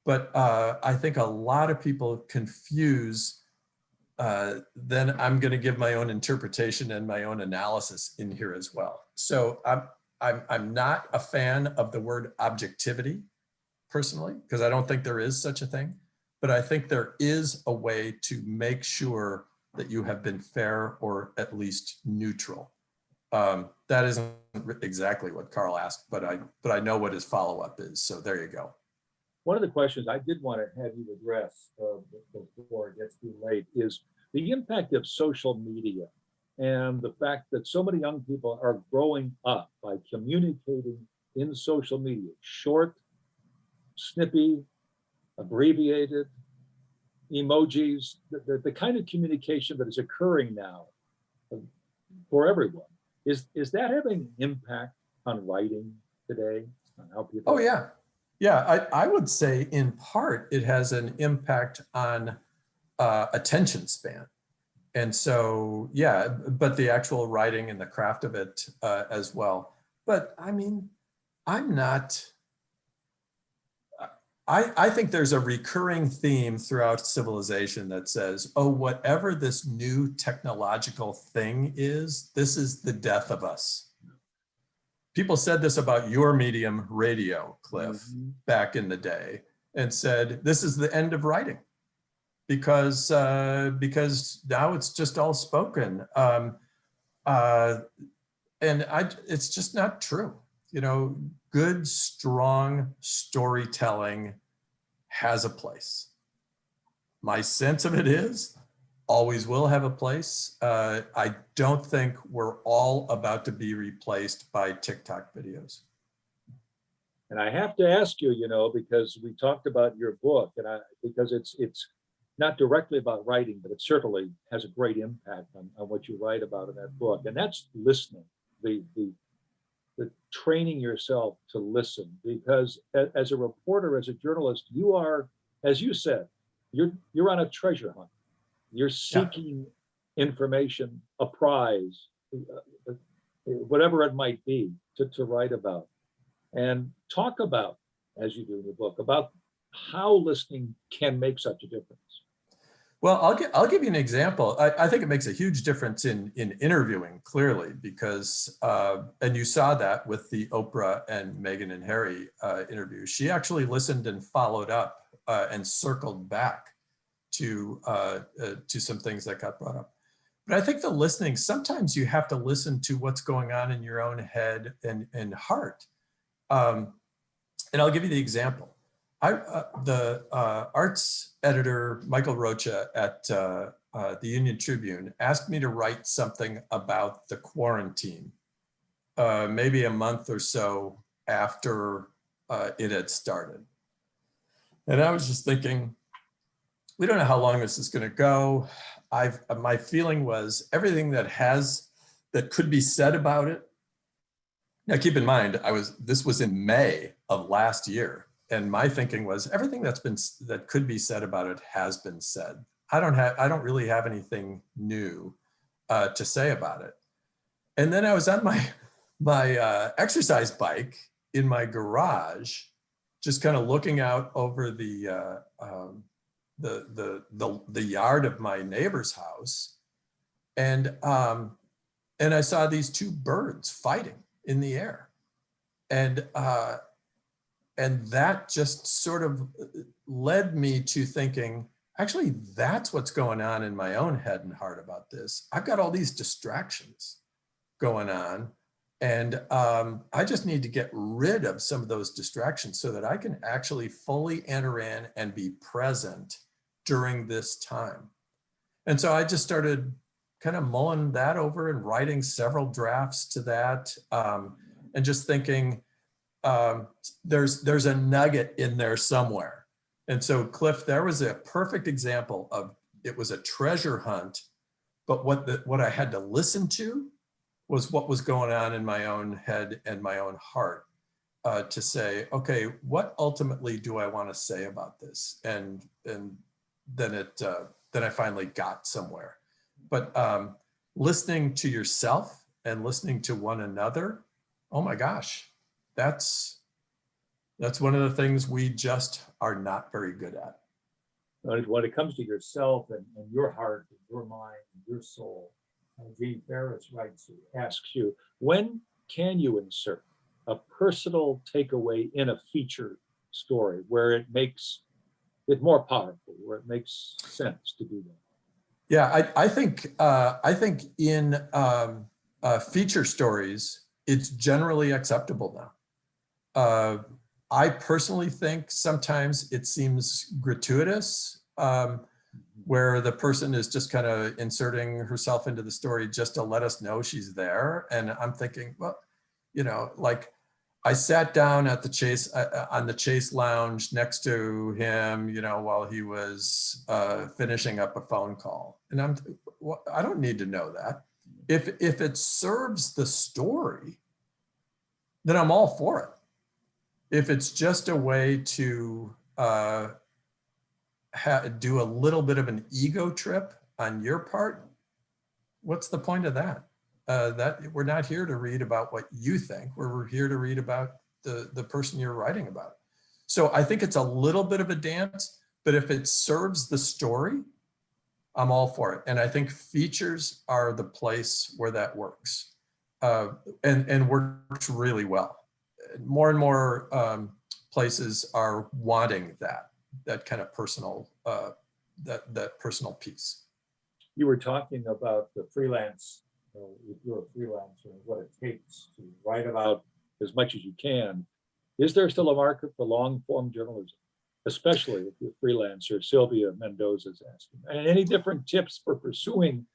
Speaker 3: But I think a lot of people confuse, then I'm going to give my own interpretation and my own analysis in here as well. So I'm not a fan of the word objectivity personally, because I don't think there is such a thing, but I think there is a way to make sure that you have been fair or at least neutral. That isn't exactly what Carl asked, but I know what his follow-up is. So there you go.
Speaker 4: One of the questions I did want to have you address before it gets too late is the impact of social media and the fact that so many young people are growing up by communicating in social media, short, snippy, abbreviated, emojis, the kind of communication that is occurring now for everyone. Is that having an impact on writing today, on how people?
Speaker 3: Oh yeah. Yeah, I would say in part it has an impact on attention span. And so, yeah, but the actual writing and the craft of it as well. But I mean, I think there's a recurring theme throughout civilization that says, oh, whatever this new technological thing is, this is the death of us. People said this about your medium, radio, Cliff, back in the day, and said, this is the end of writing because now it's just all spoken. It's just not true. You know, good, strong storytelling has a place. My sense of it is, always will have a place. I don't think we're all about to be replaced by TikTok videos.
Speaker 4: And I have to ask you, because we talked about your book, and because it's not directly about writing, but it certainly has a great impact on what you write about in that book, and that's listening, the training yourself to listen, because as a reporter, as a journalist, you are, as you said, you're on a treasure hunt. You're seeking information, a prize, whatever it might be, to write about. And talk about, as you do in your book, about how listening can make such a difference.
Speaker 3: Well, I'll give you an example. I think it makes a huge difference in interviewing, clearly, because, and you saw that with the Oprah and Meghan and Harry interview. She actually listened and followed up and circled back to some things that got brought up. But I think the listening, sometimes you have to listen to what's going on in your own head and heart. And I'll give you the example. The arts editor, Michael Rocha at the Union Tribune, asked me to write something about the quarantine, maybe a month or so after it had started. And I was just thinking, we don't know how long this is going to go. My feeling was everything that could be said about it. Now, keep in mind, this was in May of last year, and my thinking was everything that could be said about it has been said. I don't really have anything new to say about it. And then I was on my exercise bike in my garage, just kind of looking out over the the yard of my neighbor's house, and I saw these two birds fighting in the air, and that just sort of led me to thinking, actually, that's what's going on in my own head and heart about this. I've got all these distractions going on, and I just need to get rid of some of those distractions so that I can actually fully enter in and be present during this time. And so I just started kind of mulling that over and writing several drafts to that, and just thinking, there's a nugget in there somewhere. And so Cliff, there was a perfect example of, it was a treasure hunt, but what I had to listen to was what was going on in my own head and my own heart, to say, okay, what ultimately do I want to say about this? And then I finally got somewhere. But listening to yourself and listening to one another, oh my gosh, that's one of the things we just are not very good at.
Speaker 4: When it comes to yourself and your heart and your mind and your soul, Gene Ferris asks you, when can you insert a personal takeaway in a feature story where it makes it more powerful, where it makes sense to do that?
Speaker 3: Yeah, I think in feature stories, it's generally acceptable now. I personally think sometimes it seems gratuitous, where the person is just kind of inserting herself into the story just to let us know she's there. And I'm thinking, well, like, I sat down at the Chase on the Chase lounge next to him, while he was finishing up a phone call, and I don't need to know that. If it serves the story, then I'm all for it. If it's just a way to do a little bit of an ego trip on your part, what's the point of that? That we're not here to read about what you think. We're here to read about the person you're writing about. So I think it's a little bit of a dance, but if it serves the story, I'm all for it. And I think features are the place where that works, and works really well. More and more places are wanting that kind of personal, that personal piece.
Speaker 4: You were talking about the freelance, if you're a freelancer, what it takes to write about as much as you can. Is there still a market for long form journalism, especially if you're a freelancer? Sylvia Mendoza's asking. And any different tips for pursuing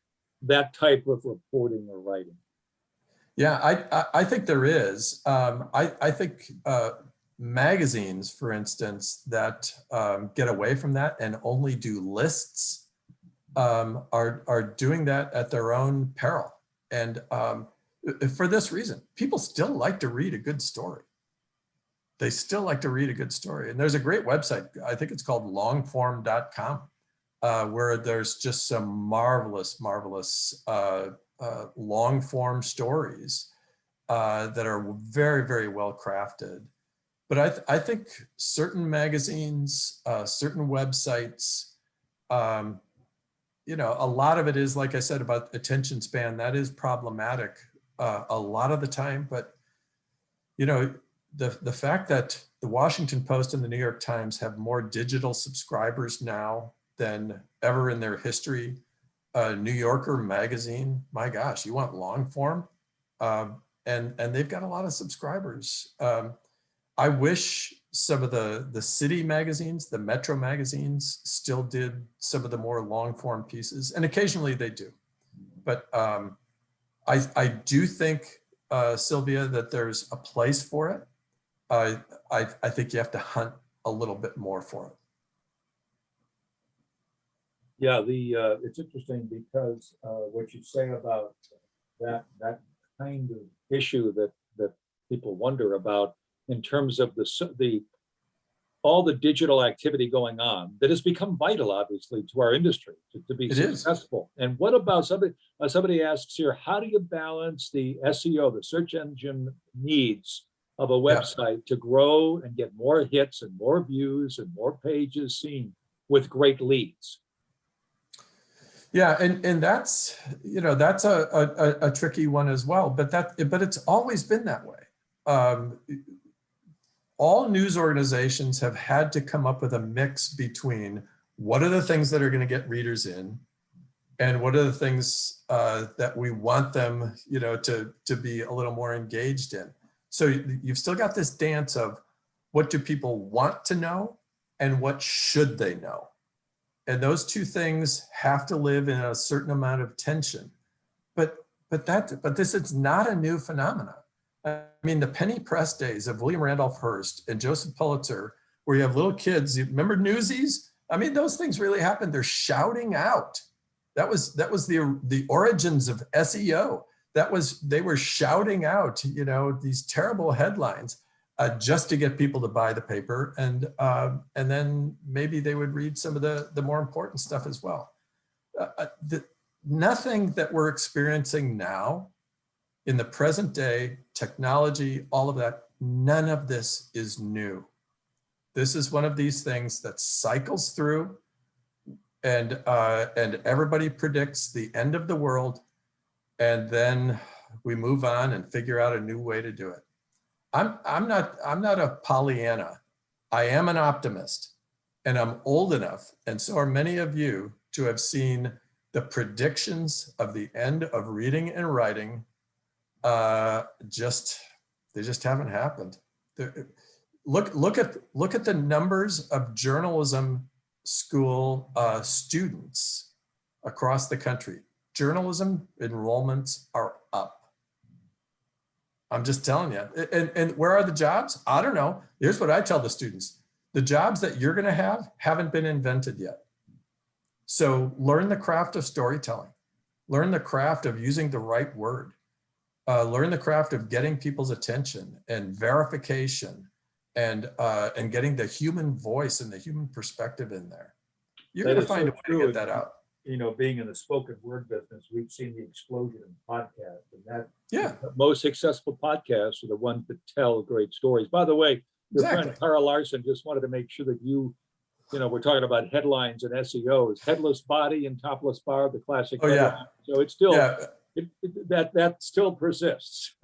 Speaker 4: that type of reporting or writing?
Speaker 3: Yeah, I think there is. I think magazines, for instance, that get away from that and only do lists are doing that at their own peril. And for this reason, people still like to read a good story. They still like to read a good story. And there's a great website, I think it's called longform.com, where there's just some marvelous long form stories that are very, very well crafted. But I think certain magazines, certain websites, a lot of it is, like I said, about attention span. That is problematic a lot of the time. But, the fact that the Washington Post and the New York Times have more digital subscribers now than ever in their history. New Yorker magazine, my gosh, you want long form? And they've got a lot of subscribers. I wish some of the city magazines, the metro magazines, still did some of the more long form pieces, and occasionally they do. But I do think, Sylvia, that there's a place for it. I think you have to hunt a little bit more for it.
Speaker 4: Yeah, it's interesting because what you say about that kind of issue that people wonder about in terms of all the digital activity going on that has become vital, obviously, to our industry to be successful. And what about somebody asks here, how do you balance the SEO, the search engine needs of a website to grow and get more hits and more views and more pages seen with great leads.
Speaker 3: Yeah, and that's, that's a tricky one as well, but it's always been that way. All news organizations have had to come up with a mix between what are the things that are going to get readers in, and what are the things that we want them, to be a little more engaged in. So you've still got this dance of what do people want to know and what should they know? And those two things have to live in a certain amount of tension. But this is not a new phenomenon. I mean, the penny press days of William Randolph Hearst and Joseph Pulitzer, where you have little kids, you remember Newsies? I mean, those things really happened. They're shouting out. That was the origins of SEO. They were shouting out, these terrible headlines just to get people to buy the paper, and then maybe they would read some of the more important stuff as well. Nothing that we're experiencing now in the present day, technology, all of that, none of this is new. This is one of these things that cycles through, and everybody predicts the end of the world, and then we move on and figure out a new way to do it. I'm not a Pollyanna. I am an optimist, and I'm old enough, and so are many of you, to have seen the predictions of the end of reading and writing. They just haven't happened. Look at the numbers of journalism school students across the country. Journalism enrollments are up. I'm just telling you. And where are the jobs? I don't know. Here's what I tell the students. The jobs that you're going to have haven't been invented yet. So learn the craft of storytelling. Learn the craft of using the right word. Learn the craft of getting people's attention and verification, and getting the human voice and the human perspective in there. You're going to find a way to get that out.
Speaker 4: Being in the spoken word business, we've seen the explosion in podcasts, and
Speaker 3: Yeah,
Speaker 4: the most successful podcasts are the ones that tell great stories. By the way, your friend Tara Larson just wanted to make sure that we're talking about headlines and SEO. Is headless body and topless bar the classic?
Speaker 3: Oh,
Speaker 4: headline?
Speaker 3: yeah.
Speaker 4: So it's still,
Speaker 3: yeah.
Speaker 4: that still persists.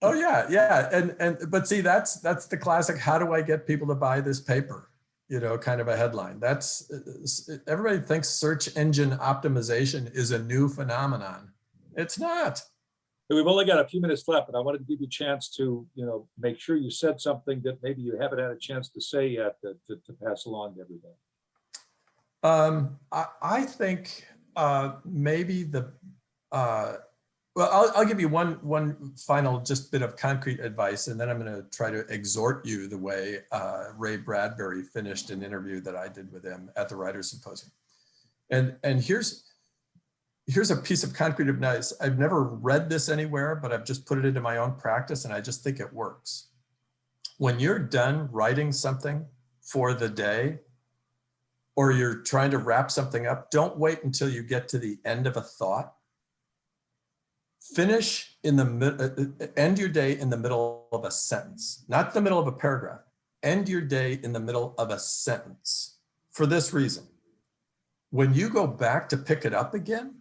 Speaker 3: Oh yeah. But see, that's the classic, how do I get people to buy this paper? Kind of a headline. Everybody thinks search engine optimization is a new phenomenon. It's not.
Speaker 4: We've only got a few minutes left, but I wanted to give you a chance to, make sure you said something that maybe you haven't had a chance to say yet to pass along to everybody.
Speaker 3: I think maybe I'll give you one final just bit of concrete advice, and then I'm going to try to exhort you the way Ray Bradbury finished an interview that I did with him at the Writers' Symposium. And here's a piece of concrete advice. I've never read this anywhere, but I've just put it into my own practice, and I just think it works. When you're done writing something for the day, or you're trying to wrap something up, don't wait until you get to the end of a thought. Finish end your day in the middle of a sentence, not the middle of a paragraph. End your day in the middle of a sentence, for this reason. When you go back to pick it up again,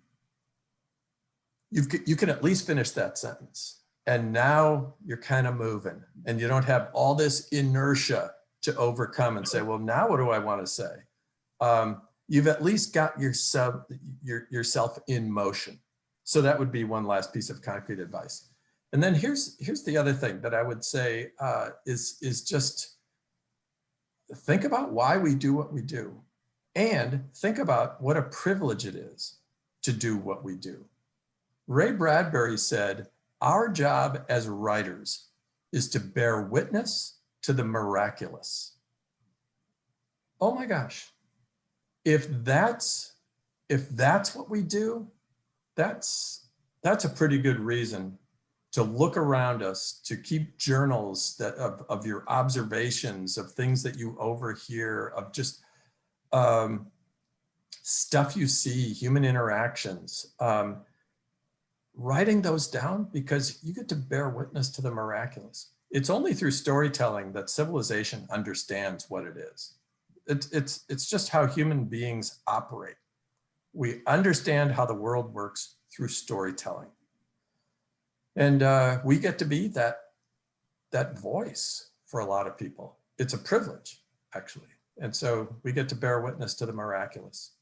Speaker 3: you can at least finish that sentence. And now you're kind of moving, and you don't have all this inertia to overcome and say, well, now what do I want to say? You've at least got yourself in motion. So that would be one last piece of concrete advice. And then here's the other thing that I would say is just think about why we do what we do, and think about what a privilege it is to do what we do. Ray Bradbury said, our job as writers is to bear witness to the miraculous. Oh my gosh. If that's what we do, that's a pretty good reason to look around us, to keep journals of your observations, of things that you overhear, of just stuff you see, human interactions, writing those down, because you get to bear witness to the miraculous. It's only through storytelling that civilization understands what it is. It's just how human beings operate. We understand how the world works through storytelling. And we get to be that voice for a lot of people. It's a privilege, actually. And so we get to bear witness to the miraculous.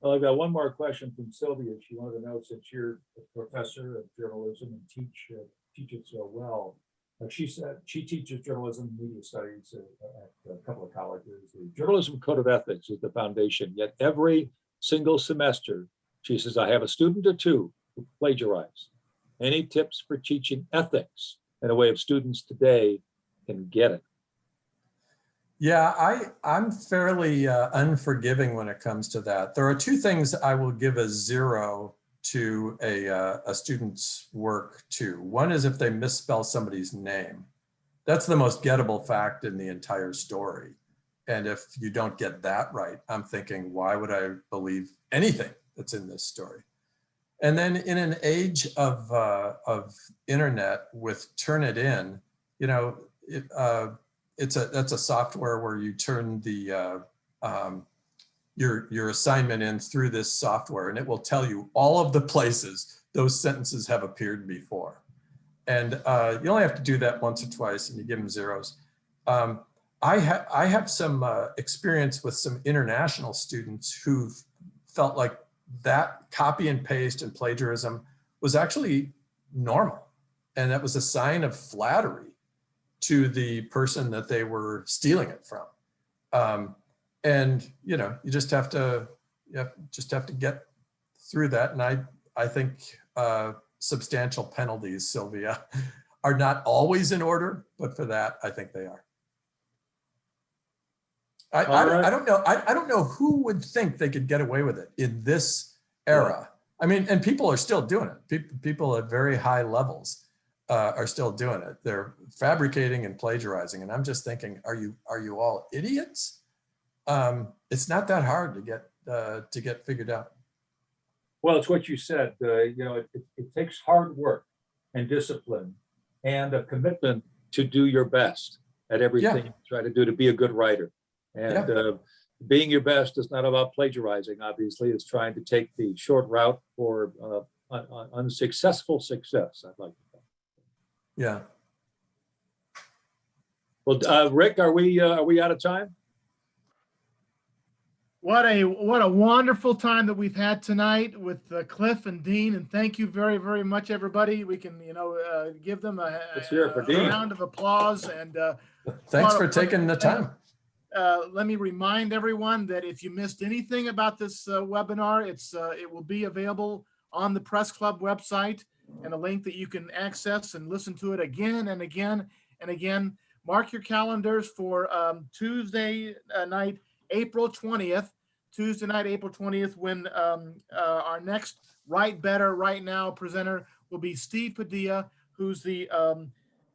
Speaker 4: Well, I've got one more question from Sylvia. She wanted to know, since you're a professor of journalism and teach it so well, she said she teaches journalism and media studies at a couple of colleges. The Journalism Code of Ethics is the foundation, yet every single semester, she says, I have a student or two who plagiarize. Any tips for teaching ethics in a way of students today can get it?
Speaker 3: Yeah, I'm fairly unforgiving when it comes to that. There are two things I will give a 0 to a student's work to. One is if they misspell somebody's name. That's the most gettable fact in the entire story. And if you don't get that right, I'm thinking, why would I believe anything that's in this story? And then in an age of internet with Turnitin, you know, that's a software where you turn the your assignment in through this software, and it will tell you all of the places those sentences have appeared before. And you only have to do that once or twice, and you give them 0s. I have some experience with some international students who felt like that copy and paste and plagiarism was actually normal, and that was a sign of flattery to the person that they were stealing it from. And you know, you just have to get through that. And I think substantial penalties, Sylvia, are not always in order, but for that, I think they are. I don't know. I don't know who would think they could get away with it in this era. I mean, and people are still doing it. People at very high levels are still doing it. They're fabricating and plagiarizing. And I'm just thinking, are you all idiots? It's not that hard to get figured out.
Speaker 4: Well, it's what you said. You know, it takes hard work and discipline and a commitment to do your best at everything you try to do to be a good writer. And being your best is not about plagiarizing, obviously. It's trying to take the short route for unsuccessful success, I'd like to think.
Speaker 3: Yeah.
Speaker 4: Well, Rick, are we out of time?
Speaker 1: What a wonderful time that we've had tonight with Cliff and Dean, and thank you very, very much, everybody. We can, you know, give them a round of applause. And
Speaker 3: thanks for taking the time.
Speaker 1: Let me remind everyone that if you missed anything about this webinar, it will be available on the Press Club website, and a link that you can access and listen to it again and again and again. Mark your calendars for Tuesday night, April 20th, when our next Write Better, Right Now presenter will be Steve Padilla, who's the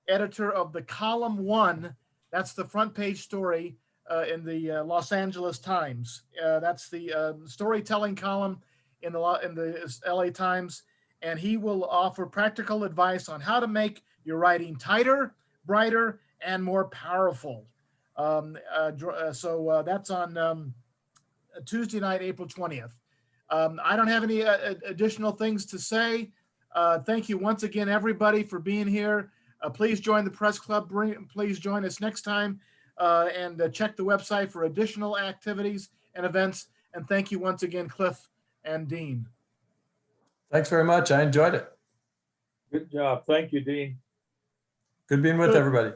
Speaker 1: editor of the Column 1. That's the front page story in the Los Angeles Times. That's the storytelling column in the LA Times. And he will offer practical advice on how to make your writing tighter, brighter, and more powerful. So that's on Tuesday night, April 20th. I don't have any additional things to say. Thank you once again, everybody, for being here. Please join the Press Club. Please join us next time, and check the website for additional activities and events. And thank you once again, Cliff and Dean.
Speaker 3: Thanks very much. I enjoyed it.
Speaker 4: Good job. Thank you, Dean.
Speaker 3: Good being with everybody.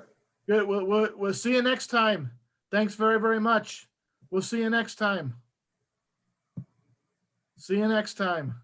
Speaker 1: Good. We'll see you next time. Thanks very, very much. We'll see you next time. See you next time.